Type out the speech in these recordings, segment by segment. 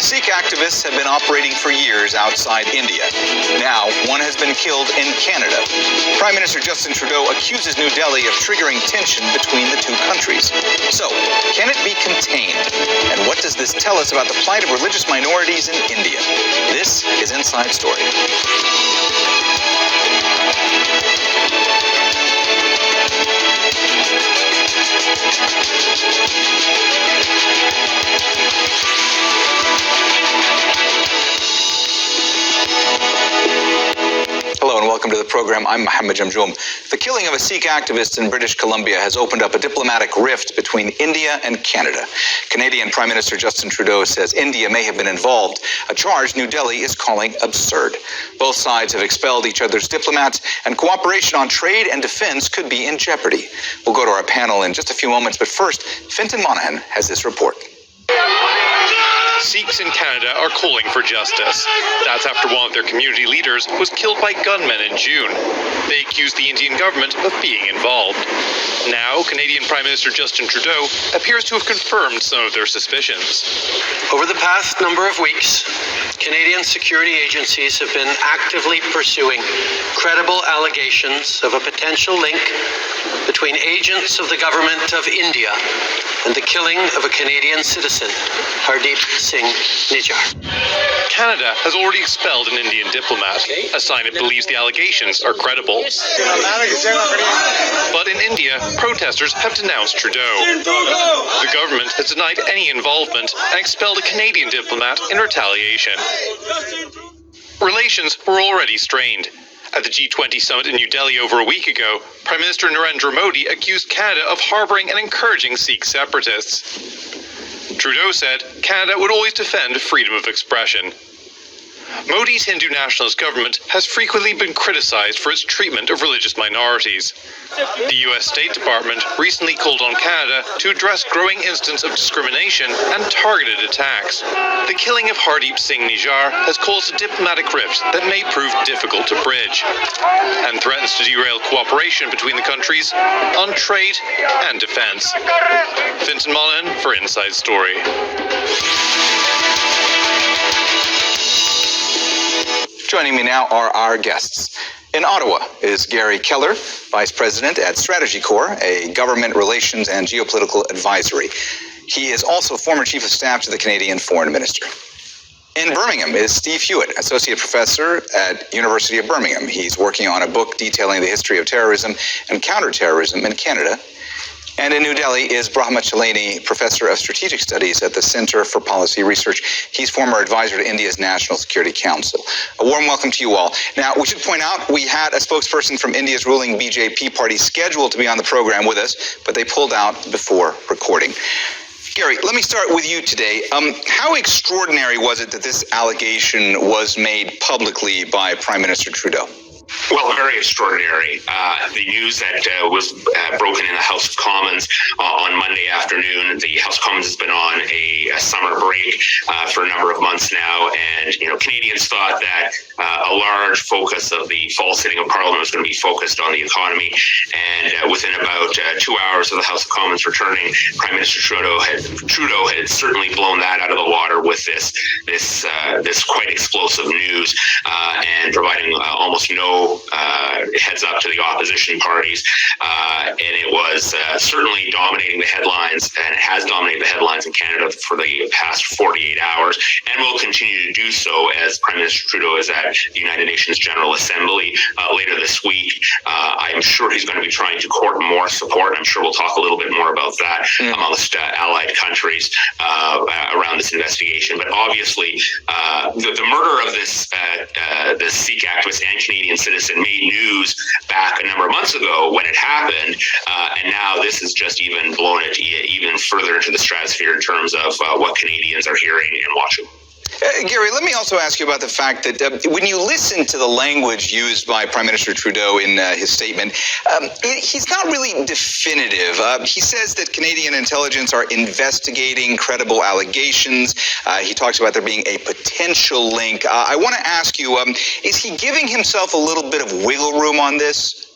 Sikh activists have been operating for years outside India. Now, one has been killed in Canada. Prime Minister Justin Trudeau accuses New Delhi of triggering tension between the two countries. So, can it be contained? And what does this tell us about the plight of religious minorities in India? This is Inside Story. Hello and welcome to the program. I'm Mohammed. Jamjoom. The killing of a Sikh activist in British Columbia has opened up a diplomatic rift between India and Canada. Canadian Prime Minister Justin Trudeau says India may have been involved, a charge New Delhi is calling absurd. Both sides have expelled each other's diplomats, and cooperation on trade and defense could be in jeopardy. We'll go to our panel in just a few moments, but first, Mohammed has this report. Sikhs in Canada are calling for justice. That's after one of their community leaders was killed by gunmen in June. They accused the Indian government of being involved. Now, Canadian Prime Minister Justin Trudeau appears to have confirmed some of their suspicions. Over the past number of weeks, Canadian security agencies have been actively pursuing credible allegations of a potential link between agents of the government of India and the killing of a Canadian citizen, Hardeep Singh Nijjar. Canada has already expelled an Indian diplomat, a sign it believes the allegations are credible. But in India, protesters have denounced Trudeau. The government has denied any involvement and expelled a Canadian diplomat in retaliation. Relations were already strained. At the G20 summit in New Delhi over a week ago, Prime Minister Narendra Modi accused Canada of harboring and encouraging Sikh separatists. Trudeau said Canada would always defend freedom of expression. Modi's Hindu nationalist government has frequently been criticized for its treatment of religious minorities. The U.S. State Department recently called on Canada to address growing instances of discrimination and targeted attacks. The killing of Hardeep Singh Nijjar has caused a diplomatic rift that may prove difficult to bridge, and threatens to derail cooperation between the countries on trade and defense. Mohammed for Inside Story. Joining me now are our guests. In Ottawa is Garry Keller, Vice President at StrategyCorp, a government relations and geopolitical advisory. He is also former Chief of Staff to the Canadian Foreign Minister. In Birmingham is Steve Hewitt, Associate Professor at University of Birmingham. He's working on a book detailing the history of terrorism and counterterrorism in Canada. And in New Delhi is Brahma Chalani, Professor of Strategic Studies at the Center for Policy Research. He's former advisor to India's National Security Council. A warm welcome to you all. Now, we should point out we had a spokesperson from India's ruling BJP party scheduled to be on the program with us, but they pulled out before recording. Garry, let me start with you today. How extraordinary was it that this allegation was made publicly by Prime Minister Trudeau? Well, very extraordinary. The news that was broken in the House of Commons on Monday afternoon. The House of Commons has been on a summer break for a number of months now, and Canadians thought that a large focus of the fall sitting of Parliament was going to be focused on the economy. And within about 2 hours of the House of Commons returning, Prime Minister Trudeau had certainly blown that out of the water with this quite explosive news and providing almost no heads up to the opposition parties, and it was certainly dominating the headlines, and it has dominated the headlines in Canada for the past 48 hours, and will continue to do so as Prime Minister Trudeau is at the United Nations General Assembly later this week. I'm sure he's going to be trying to court more support. I'm sure we'll talk a little bit more about that amongst allied countries around this investigation. But obviously, the murder of this Sikh activist and Canadian citizen made news back a number of months ago when it happened, and now this has just even blown it even further into the stratosphere in terms of what Canadians are hearing and watching. Garry, let me also ask you about the fact that when you listen to the language used by Prime Minister Trudeau in his statement, he's not really definitive. He says that Canadian intelligence are investigating credible allegations. He talks about there being a potential link. I want to ask you, is he giving himself a little bit of wiggle room on this?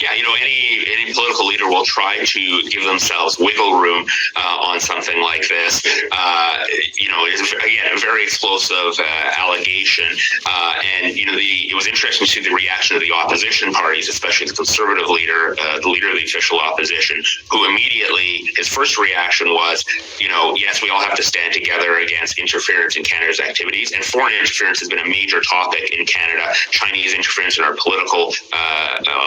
Yeah, any political leader will try to give themselves wiggle room on something like this. It's again a very explosive allegation, and it was interesting to see the reaction of the opposition parties, especially the Conservative leader, the leader of the official opposition, who immediately his first reaction was, yes, we all have to stand together against interference in Canada's activities, and foreign interference has been a major topic in Canada. Chinese interference in our political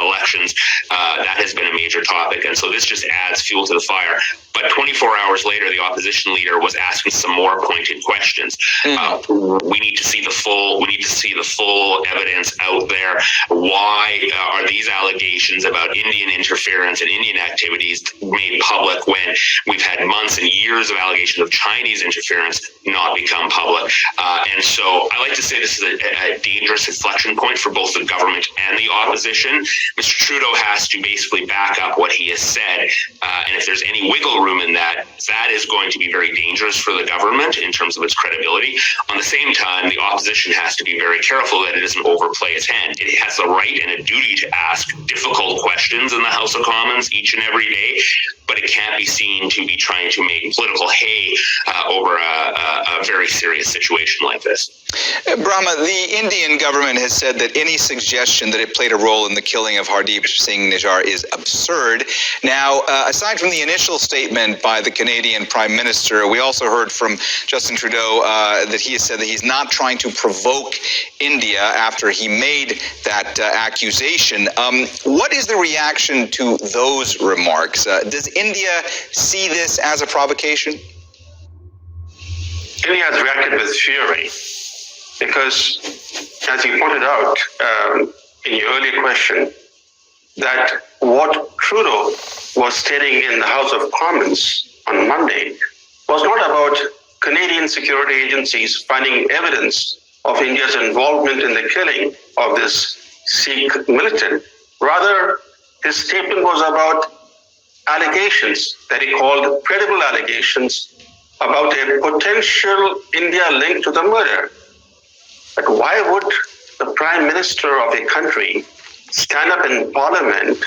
elections, that has been a major topic, and so this just adds fuel to the fire. But 24 hours later, the opposition leader was asking some more pointed questions. We need to see the full. We need to see the full evidence out there. Why are these allegations about Indian interference and Indian activities made public when we've had months and years of allegations of Chinese interference not become public? And so I like to say this is a dangerous inflection point for both the government and the opposition. Mr. Trudeau has to basically back up what he has said, and if there's any wiggle room in that is going to be very dangerous for the government in terms of its credibility. On the same time, the opposition has to be very careful that it doesn't overplay its hand. It has the right and a duty to ask difficult questions in the House of Commons each and every day, but it can't be seen to be trying to make political hay over a very serious situation like this. Brahma, the Indian government has said that any suggestion that it played a role in the killing of Hardeep Singh Nijjar is absurd. Now, aside from the initial statement by the Canadian Prime Minister, we also heard from Justin Trudeau that he has said that he's not trying to provoke India after he made that accusation. What is the reaction to those remarks? Does India see this as a provocation? India has reacted with fury because, as you pointed out in your earlier question, that what Trudeau was stating in the House of Commons on Monday was not about Canadian security agencies finding evidence of India's involvement in the killing of this Sikh militant. Rather, his statement was about allegations that he called credible allegations about a potential India link to the murder. But why would the Prime Minister of a country stand up in Parliament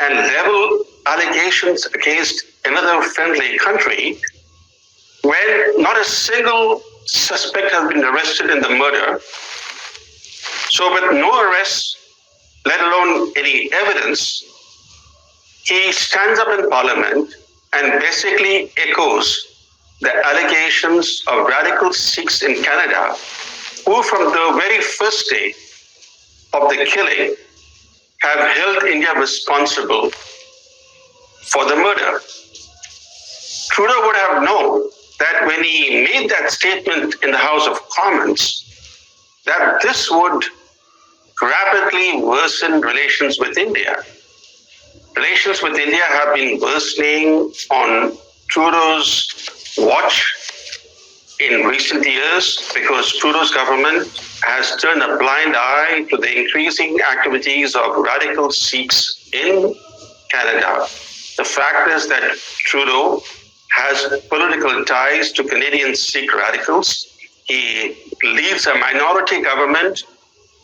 and level allegations against another friendly country when not a single suspect has been arrested in the murder? So with no arrests, let alone any evidence, he stands up in Parliament and basically echoes the allegations of radical Sikhs in Canada who from the very first day of the killing have held India responsible for the murder. Trudeau would have known that when he made that statement in the House of Commons, that this would rapidly worsen relations with India. Relations with India have been worsening on Trudeau's watch in recent years because Trudeau's government has turned a blind eye to the increasing activities of radical Sikhs in Canada. The fact is that Trudeau has political ties to Canadian Sikh radicals. He leads a minority government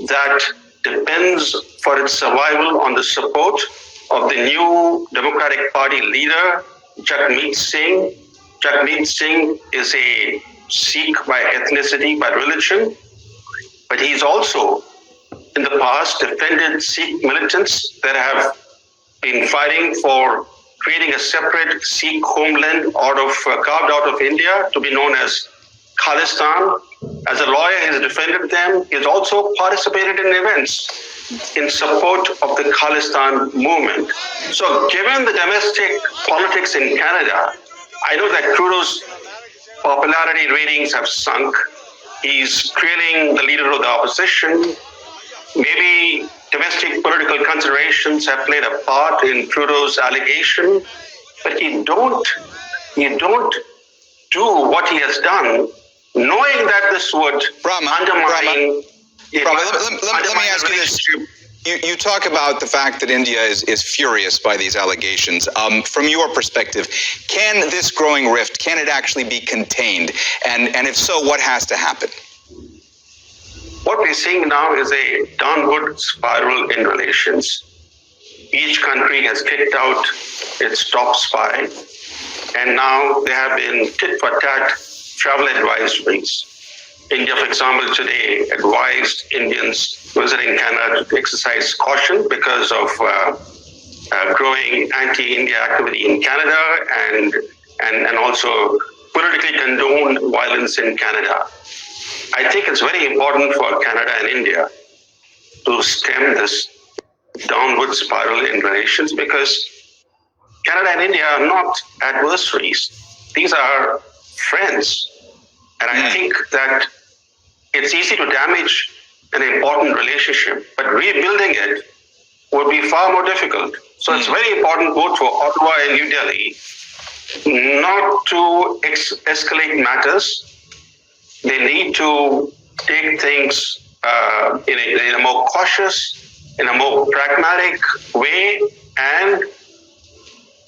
that depends for its survival on the support of the new Democratic Party leader, Jamjoom Singh. Jamjoom Singh is a Sikh by ethnicity, by religion, but he's also in the past defended Sikh militants that have been fighting for creating a separate Sikh homeland carved out of India to be known as Khalistan. As a lawyer, he's defended them. He's also participated in events in support of the Khalistan movement. So given the domestic politics in Canada, I know that Trudeau's popularity ratings have sunk. He's trailing the leader of the opposition. Maybe domestic political considerations have played a part in Trudeau's allegation, but you don't do what he has done, knowing that this would undermine. Let me ask you this. You talk about the fact that India is furious by these allegations. From your perspective, can this growing rift, can it actually be contained? And if so, what has to happen? What we're seeing now is a downward spiral in relations. each country has kicked out its top spy, and now there have been tit-for-tat travel advisories. India, for example, today advised Indians visiting Canada to exercise caution because of growing anti-India activity in Canada and also politically condoned violence in Canada. I think it's very important for Canada and India to stem this downward spiral in relations, because Canada and India are not adversaries. These are friends. And I think that it's easy to damage an important relationship, but rebuilding it would be far more difficult. So it's very important both for Ottawa and New Delhi not to escalate matters. They need to take things in a more cautious, in a more pragmatic way, and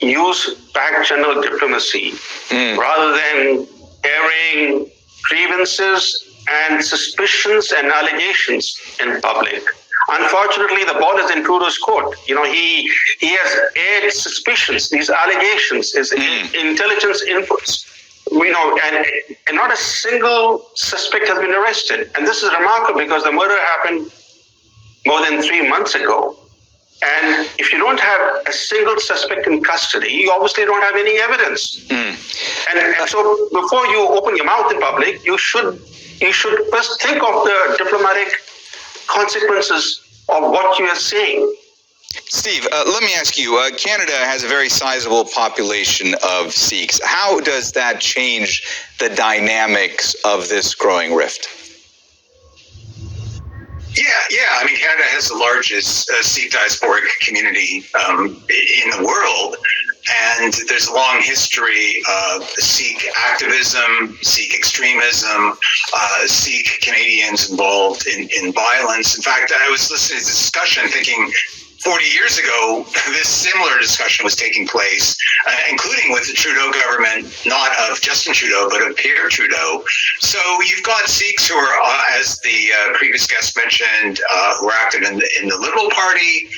use back-channel diplomacy rather than airing grievances and suspicions and allegations in public. Unfortunately, the ball is in Trudeau's court. He has aired suspicions, these allegations, his intelligence inputs. And not a single suspect has been arrested. And this is remarkable because the murder happened more than 3 months ago. And if you don't have a single suspect in custody, you obviously don't have any evidence. And so before you open your mouth in public, you should first think of the diplomatic consequences of what you are saying. Steve, let me ask you, Canada has a very sizable population of Sikhs. How does that change the dynamics of this growing rift? Yeah. I mean, Canada has the largest Sikh diasporic community in the world, and there's a long history of Sikh activism, Sikh extremism, Sikh Canadians involved in violence. In fact, I was listening to this discussion thinking 40 years ago, this similar discussion was taking place, including with the Trudeau government, not of Justin Trudeau, but of Pierre Trudeau. So you've got Sikhs who are, as the previous guest mentioned, who are active in the Liberal Party.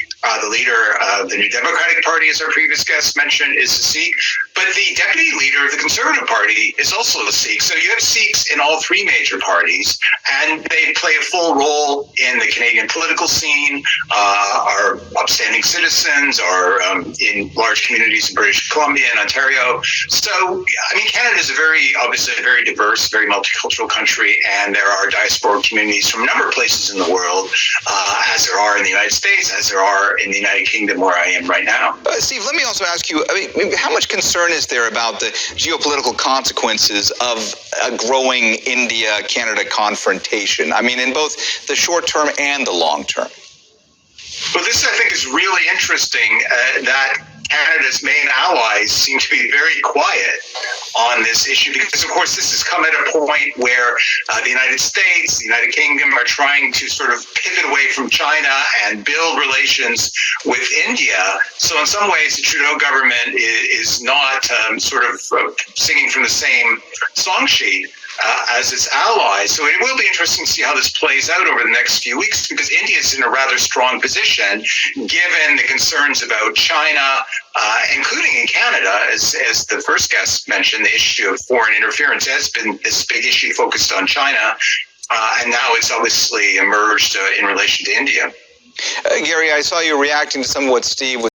The leader of the New Democratic Party, as our previous guest mentioned, is a Sikh. But the deputy leader of the Conservative Party is also a Sikh. So you have Sikhs in all three major parties, and they play a full role in the Canadian political scene, are upstanding citizens, are in large communities in British Columbia and Ontario. So, I mean, Canada is obviously a very diverse, very multicultural country, and there are diasporic communities from a number of places in the world, as there are in the United States, as there are in the United Kingdom, where I am right now. Steve, let me also ask you, how much concern is there about the geopolitical consequences of a growing India-Canada confrontation? I mean, in both the short term and the long term. Well, this, I think, is really interesting, that Canada's main allies seem to be very quiet on this issue, because, of course, this has come at a point where the United States, the United Kingdom are trying to sort of pivot away from China and build relations with India. So in some ways, the Trudeau government is not sort of singing from the same song sheet as its allies. So it will be interesting to see how this plays out over the next few weeks, because India is in a rather strong position, given the concerns about China, including in Canada, as the first guest mentioned, the issue of foreign interference has been this big issue focused on China, and now it's obviously emerged in relation to India. Garry, I saw you reacting to some of what Steve was